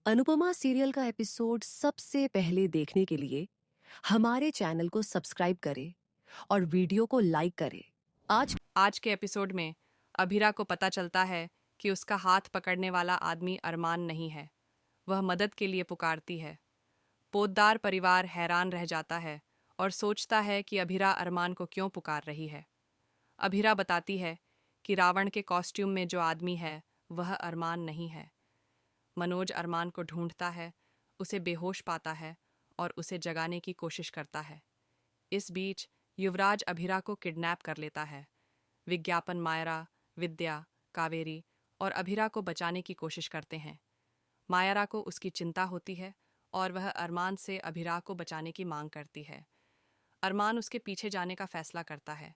Anupama serial का episode सबसे पहले देखने के लिए हमारे चैनल को सब्सक्राइब करें और वीडियो को लाइक करें। आज के एपिसोड में अभिरा को पता चलता है कि उसका हाथ पकड़ने वाला आदमी अरमान नहीं है। वह मदद के लिए पुकारती है। पोद्दार परिवार हैरान रह जाता है और सोचता है कि अभिरा अरमान को क्यों पुकार रही है। अभिरा बताती है कि रावण के कॉस्ट्यूम में जो आदमी है वह अरमान नहीं है। मनोज अरमान को ढूंढता है, उसे बेहोश पाता है और उसे जगाने की कोशिश करता है। इस बीच युवराज अभिरा को किडनैप कर लेता है। विज्ञापन मायरा, विद्या, कावेरी और अभिरा को बचाने की कोशिश करते हैं। मायरा को उसकी चिंता होती है और वह अरमान से अभिरा को बचाने की मांग करती है। अरमान उसके पीछे जाने का फैसला करता है।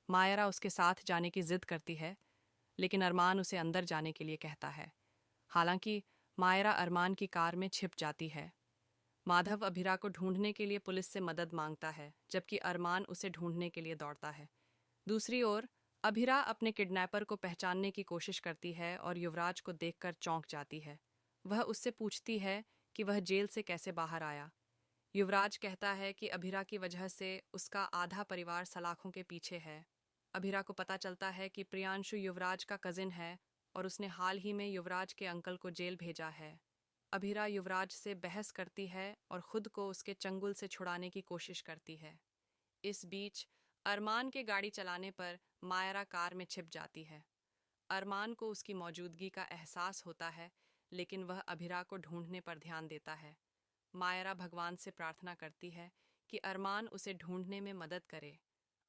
मायरा उसके साथ जाने की जिद करती है, लेकिन अरमान उसे अंदर जाने के लिए कहता है। हालांकि मायरा अरमान की कार में छिप जाती है। माधव अभिरा को ढूंढने के लिए पुलिस से मदद मांगता है, जबकि अरमान उसे ढूंढने के लिए दौड़ता है। दूसरी ओर अभिरा अपने किडनैपर को पहचानने की कोशिश करती है और युवराज को देखकर चौंक जाती है। वह उससे पूछती है कि वह जेल से कैसे बाहर आया। युवराज कहता है कि अभिरा की वजह से उसका आधा परिवार सलाखों के पीछे है। अभिरा को पता चलता है कि प्रियांशु युवराज का कजिन है और उसने हाल ही में युवराज के अंकल को जेल भेजा है। अभिरा युवराज से बहस करती है और खुद को उसके चंगुल से छुड़ाने की कोशिश करती है। इस बीच अरमान के गाड़ी चलाने पर मायरा कार में छिप जाती है। अरमान को उसकी मौजूदगी का एहसास होता है, लेकिन वह अभिरा को ढूंढने पर ध्यान देता है। मायरा भगवान से प्रार्थना करती है कि अरमान उसे ढूंढने में मदद करे।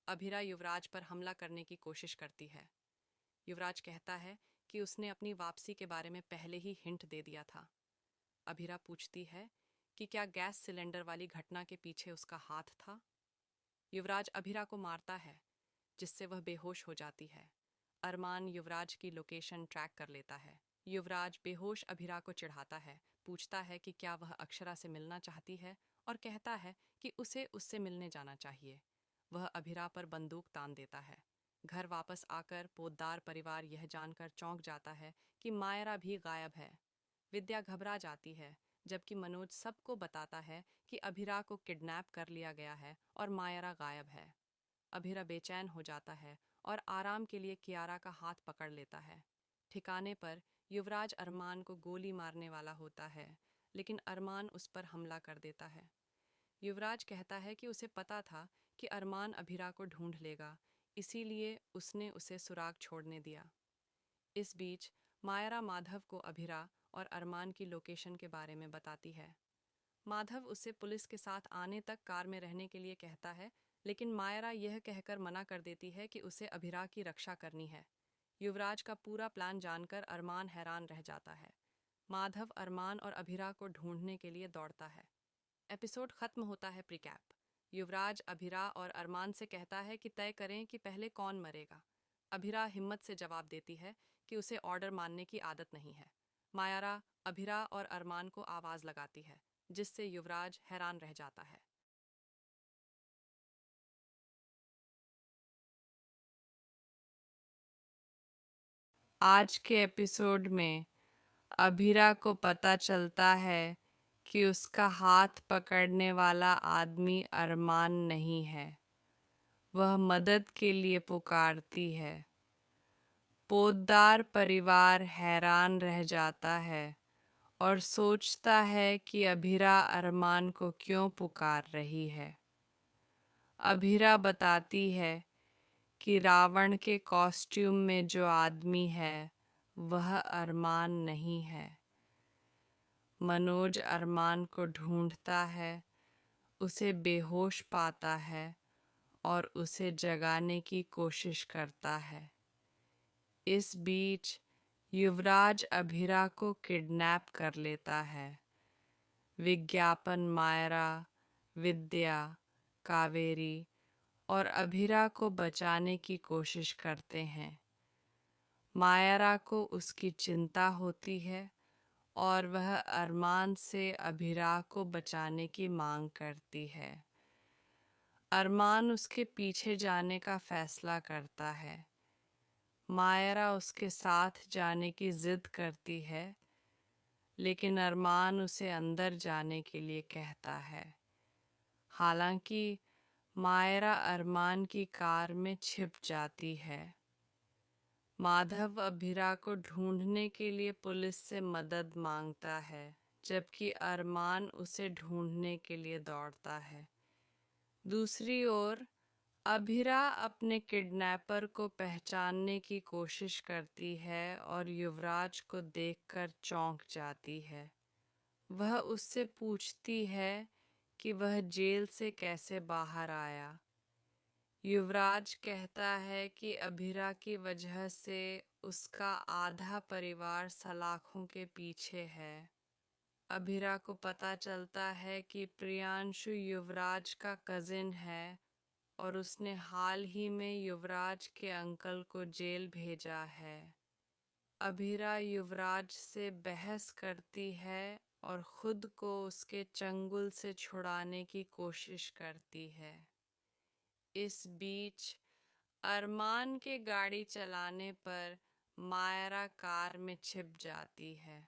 अभिरा युवराज पर हमला करने की कोशिश करती है। युवराज कहता है कि उसने अपनी वापसी के बारे में पहले ही हिंट दे दिया था। अभिरा पूछती है कि क्या गैस सिलेंडर वाली घटना के पीछे उसका हाथ था। युवराज अभिरा को मारता है, जिससे वह बेहोश हो जाती है। अरमान युवराज की लोकेशन ट्रैक कर लेता है। युवराज बेहोश अभिरा को चिढ़ाता है, पूछता है कि क्या वह अक्षरा से मिलना चाहती है और कहता है कि उसे उससे मिलने जाना चाहिए। वह अभिरा पर बंदूक तान देता है। घर वापस आकर पोद्दार परिवार यह जानकर चौंक जाता है कि मायरा भी गायब है। विद्या घबरा जाती है, जबकि मनोज सबको बताता है कि अभिरा को किडनैप कर लिया गया है और मायरा गायब है। अभिरा बेचैन हो जाता है और आराम के लिए कियारा का हाथ पकड़ लेता है। ठिकाने पर युवराज अरमान को गोली मारने वाला होता है, लेकिन अरमान उस पर हमला कर देता है। युवराज कहता है कि उसे पता था कि अरमान अभिरा को ढूंढ लेगा, इसीलिए उसने उसे सुराग छोड़ने दिया। इस बीच मायरा माधव को अभिरा और अरमान की लोकेशन के बारे में बताती है। माधव उसे पुलिस के साथ आने तक कार में रहने के लिए कहता है, लेकिन मायरा यह कहकर मना कर देती है कि उसे अभिरा की रक्षा करनी है। युवराज का पूरा प्लान जानकर अरमान हैरान रह जाता है। माधव अरमान और अभिरा को ढूंढने के लिए दौड़ता है। एपिसोड खत्म होता है प्रीकैप। युवराज अभिरा और अरमान से कहता है कि तय करें कि पहले कौन मरेगा। अभिरा हिम्मत से जवाब देती है कि उसे ऑर्डर मानने की आदत नहीं है। मायरा अभिरा और अरमान को आवाज लगाती है, जिससे युवराज हैरान रह जाता है। आज के एपिसोड में अभिरा को पता चलता है कि उसका हाथ पकड़ने वाला आदमी अरमान नहीं है। वह मदद के लिए पुकारती है। पोद्दार परिवार हैरान रह जाता है और सोचता है कि अभिरा अरमान को क्यों पुकार रही है। अभिरा बताती है कि रावण के कॉस्ट्यूम में जो आदमी है वह अरमान नहीं है। मनोज अरमान को ढूंढता है, उसे बेहोश पाता है और उसे जगाने की कोशिश करता है। इस बीच युवराज अभिरा को किडनैप कर लेता है। विज्ञापन मायरा, विद्या, कावेरी और अभिरा को बचाने की कोशिश करते हैं। मायरा को उसकी चिंता होती है और वह अरमान से अभिरा को बचाने की मांग करती है। अरमान उसके पीछे जाने का फैसला करता है। मायरा उसके साथ जाने की जिद करती है, लेकिन अरमान उसे अंदर जाने के लिए कहता है। हालांकि मायरा अरमान की कार में छिप जाती है। माधव अभिरा को ढूंढने के लिए पुलिस से मदद मांगता है, जबकि अरमान उसे ढूंढने के लिए दौड़ता है। दूसरी ओर अभिरा अपने किडनैपर को पहचानने की कोशिश करती है और युवराज को देखकर चौंक जाती है। वह उससे पूछती है कि वह जेल से कैसे बाहर आया। युवराज कहता है कि अभिरा की वजह से उसका आधा परिवार सलाखों के पीछे है। अभिरा को पता चलता है कि प्रियांशु युवराज का कजिन है और उसने हाल ही में युवराज के अंकल को जेल भेजा है। अभिरा युवराज से बहस करती है और खुद को उसके चंगुल से छुड़ाने की कोशिश करती है। इस बीच अरमान के गाड़ी चलाने पर मायरा कार में छिप जाती है।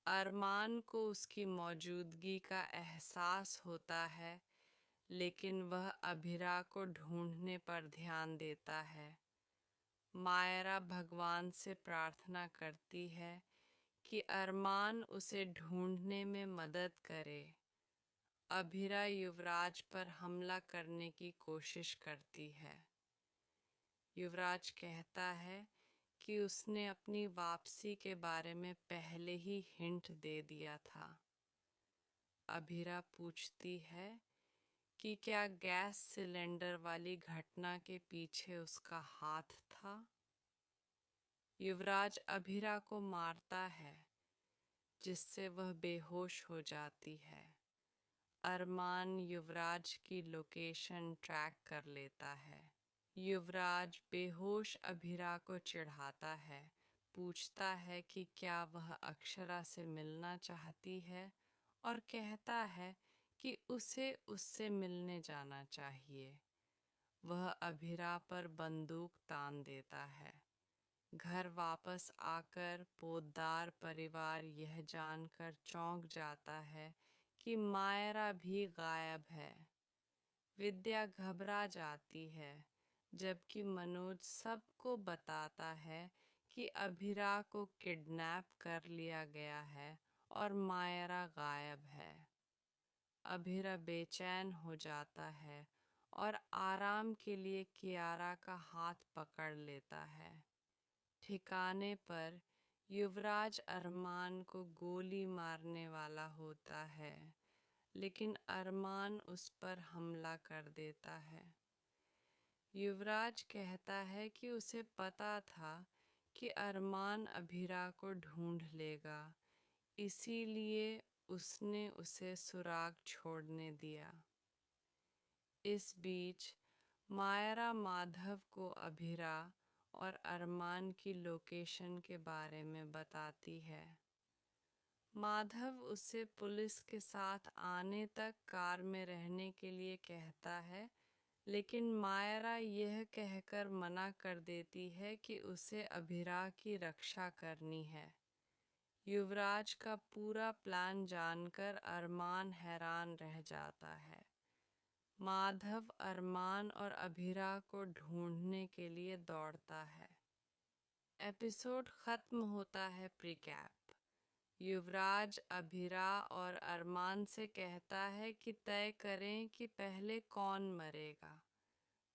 अरमान को उसकी मौजूदगी का एहसास होता है, लेकिन वह अभिरा को ढूंढने पर ध्यान देता है। मायरा भगवान से प्रार्थना करती है कि अरमान उसे ढूंढने में मदद करे। अभिरा युवराज पर हमला करने की कोशिश करती है। युवराज कहता है कि उसने अपनी वापसी के बारे में पहले ही हिंट दे दिया था। अभिरा पूछती है कि क्या गैस सिलेंडर वाली घटना के पीछे उसका हाथ था। युवराज अभिरा को मारता है, जिससे वह बेहोश हो जाती है। अरमान युवराज की लोकेशन ट्रैक कर लेता है। युवराज बेहोश अभिरा को चिढ़ाता है, पूछता है कि क्या वह अक्षरा से मिलना चाहती है और कहता है कि उसे उससे मिलने जाना चाहिए। वह अभिरा पर बंदूक तान देता है। घर वापस आकर पोद्दार परिवार यह जानकर चौंक जाता है कि मायरा भी गायब है। विद्या घबरा जाती है, जबकि मनोज सबको बताता है कि अभिरा को किडनैप कर लिया गया है और मायरा गायब है। अभिरा बेचैन हो जाता है और आराम के लिए कियारा का हाथ पकड़ लेता है। ठिकाने पर युवराज अरमान को गोली मारने वाला होता है, लेकिन अरमान उस पर हमला कर देता है। युवराज कहता है कि उसे पता था कि अरमान अभिरा को ढूंढ लेगा, इसीलिए उसने उसे सुराग छोड़ने दिया। इस बीच मायरा माधव को अभिरा और अरमान की लोकेशन के बारे में बताती है। माधव उसे पुलिस के साथ आने तक कार में रहने के लिए कहता है, लेकिन मायरा यह कहकर मना कर देती है कि उसे अभिरा की रक्षा करनी है। युवराज का पूरा प्लान जानकर अरमान हैरान रह जाता है। माधव अरमान और अभिरा को ढूंढने के लिए दौड़ता है। एपिसोड खत्म होता है प्रीकैप। युवराज अभिरा और अरमान से कहता है कि तय करें कि पहले कौन मरेगा।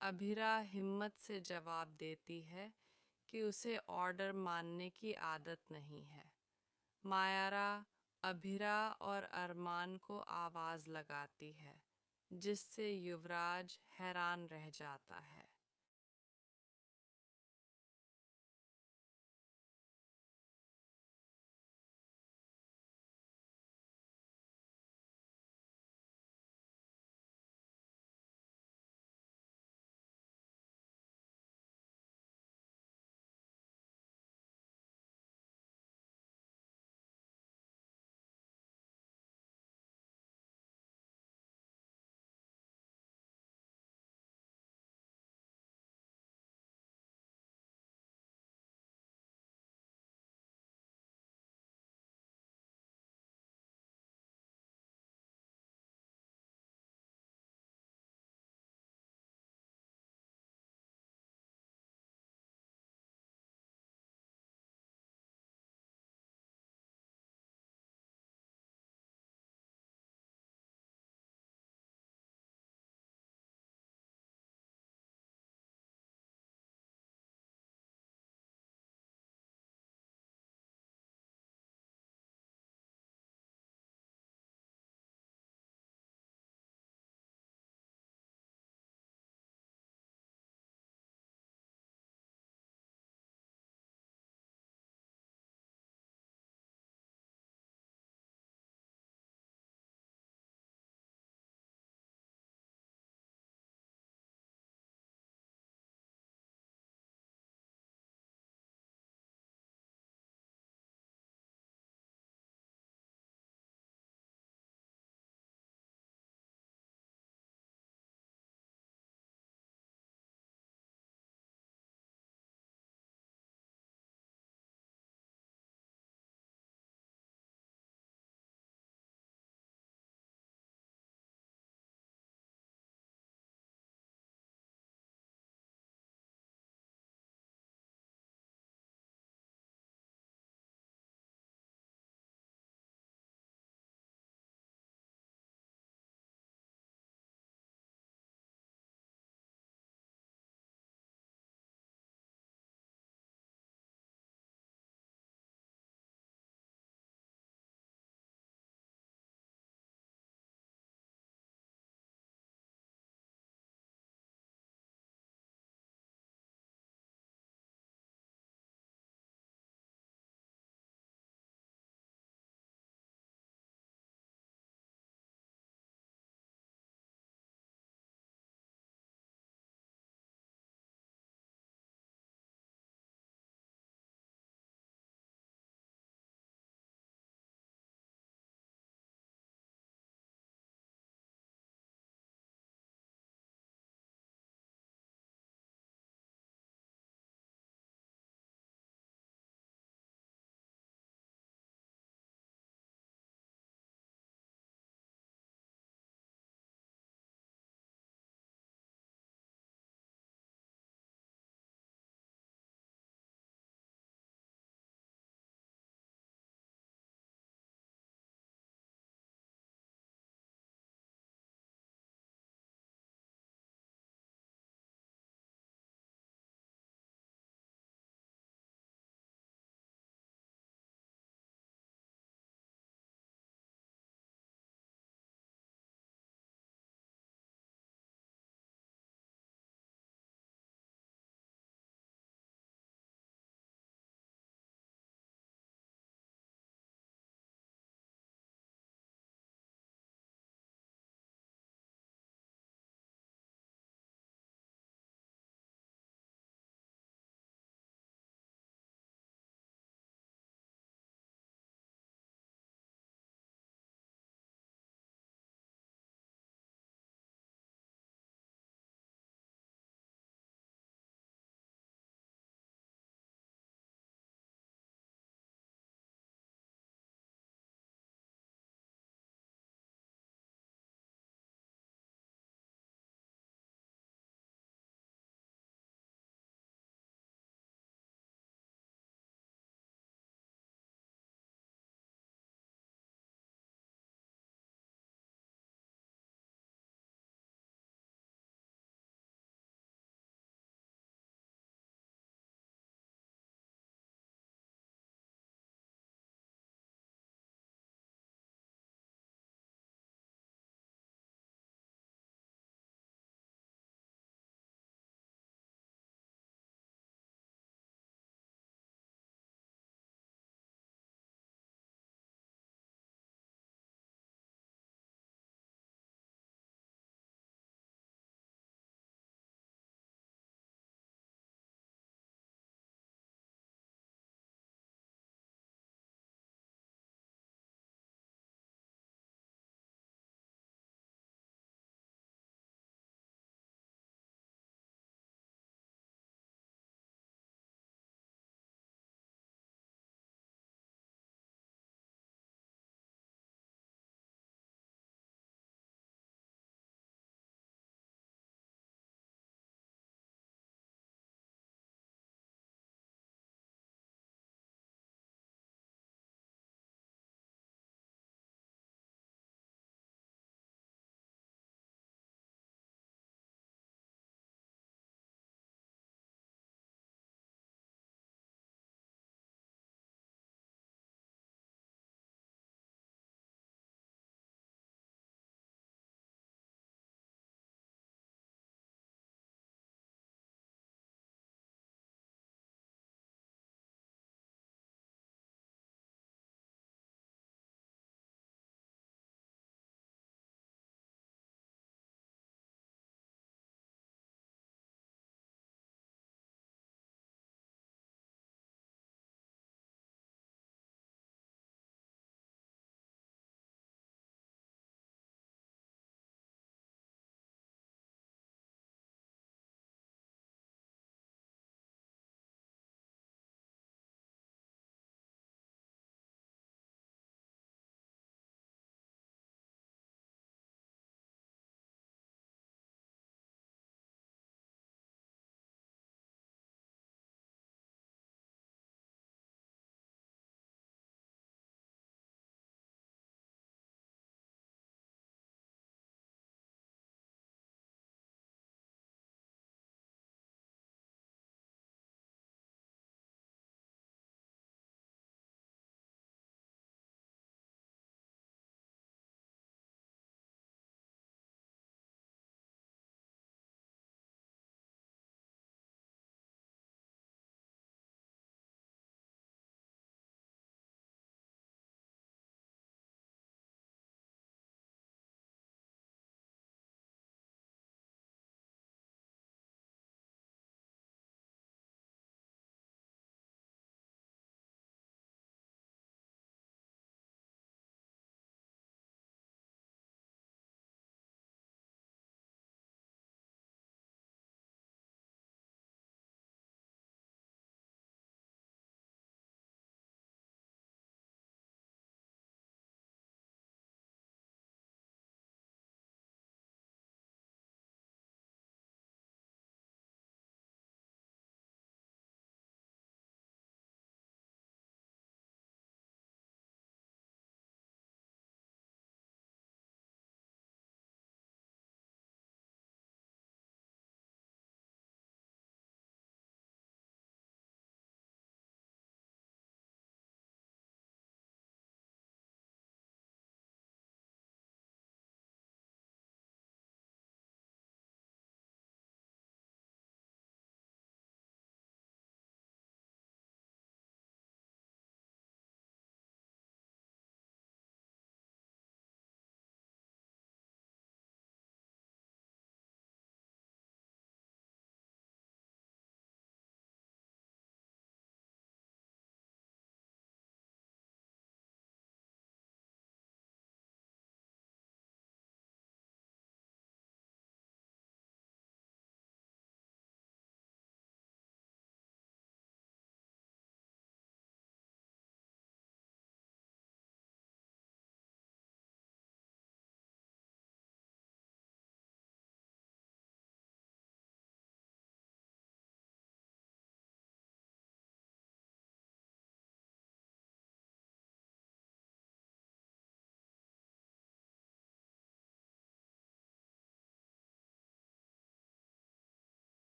अभिरा हिम्मत से जवाब देती है कि उसे ऑर्डर मानने की आदत नहीं है। मायरा अभिरा और अरमान को आवाज लगाती है, जिससे युवराज हैरान रह जाता है।